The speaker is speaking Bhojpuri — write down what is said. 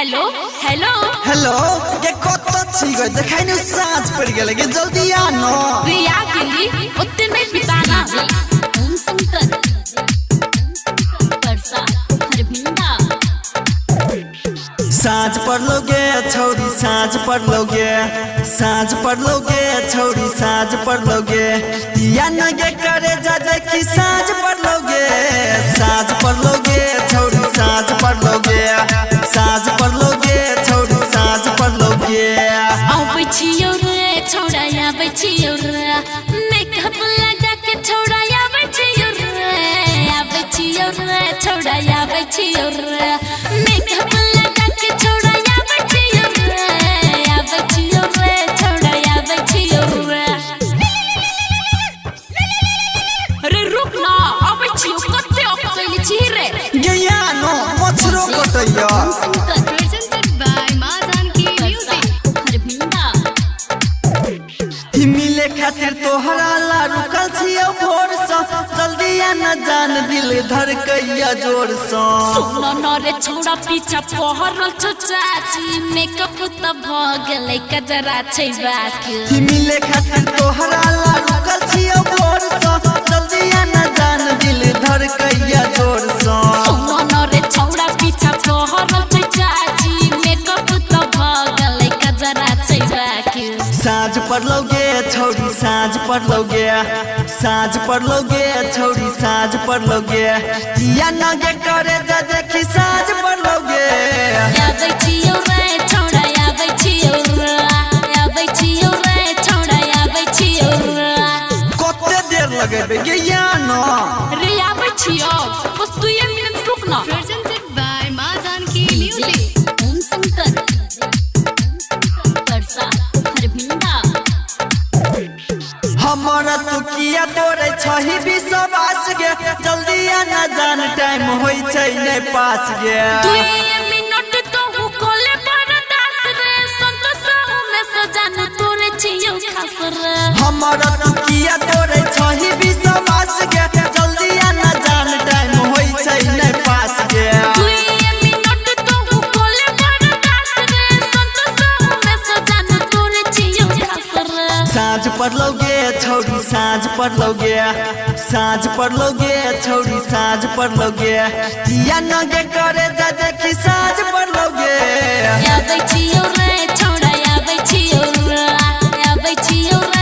हेलो हेलो हेलो के कत छी गए देखाइ न साँझ पड़ गेल के जल्दी आ न रिया गेली ओते नहीं पिताना ओम शंकर परसा हरभिंडा साँझ पड़लोगे छौरी साँझ पड़लोगे साँझ पड़लोगे छौरी साँझ पड़लोगे या न गे करे जा देखी साँझ पड़लोगे साँझ पड़लोगे छौरी साँझ पड़लोगे साँझ पड़लोगे छौरी साँझ पड़लोगे आबै छियौ रे छौड़ा आबै छियौ रे मेकअप लगा के छौड़ा आबै छियौ रे आबै छियौ रे छौड़ा आबै छियौ रे मेकअप लगा के छौड़ा आबै छियौ रे आबै छियौ रे छौड़ा आबै छियौ रे अरे रुक ना आबै छियौ कते अकैली छी रे गया न मछरो कटैया मिले खातिर तोहरा ला रुकल छियौ भोर से जल्दी आ न जान दिल धड़कैया जोर से सुन न रे छौड़ा पीछा पहरल छ चाची मेकअप त भ गेलै कजरा छै बाकी मिले खातिर तोहरा ला रुकल छियौ भोर से जल्दी आ न जान दिल धड़कैया जोर से सुन न रे छौड़ा पीछा पहरल छ चाची मेकअप त भ गेलै कजरा छै बाकी साँझ पड़लोगे छौरी साँझ पड़लोगे साँझ पड़लोगे छौरी साँझ पड़लोगे या न गे करे जा देखी साँझ पड़लोगे आबै छियौ रे छौड़ा आबै छियौ रे आबै छियौ रे छौड़ा आबै छियौ रे कते देर लगेबे गे या न रे आबै छियौ बस 2 मिनट रुक ना Presented by माँ जानकी म्यूजिक। ओम शंकर परसा हरभिंडा हमारा तू किया तोरे छही विश्वास गे जल्दी आ न जान टाइम होई छै नै पास गे 2 मिनट तो हु कोले बरदास रे संतोष में सजान तोरे छियौ खास रे हमारा तू किया तोरे छही विश्वास गे जल्दी आ न जान टाइम होई छै नै पास गे 2 मिनट तो हु कोले बरदास रे संतोष में सजान तोरे छियौ खास रे साँझ पड़लोगे छौरी साँझ पड़लोगे साँझ पड़लोगे छौरी साँझ पड़लोगे या न गे करे जा देखी साँझ पड़लोगे आबै छियौ रे छौड़ा आबै छियौ रे आबै छियौ रे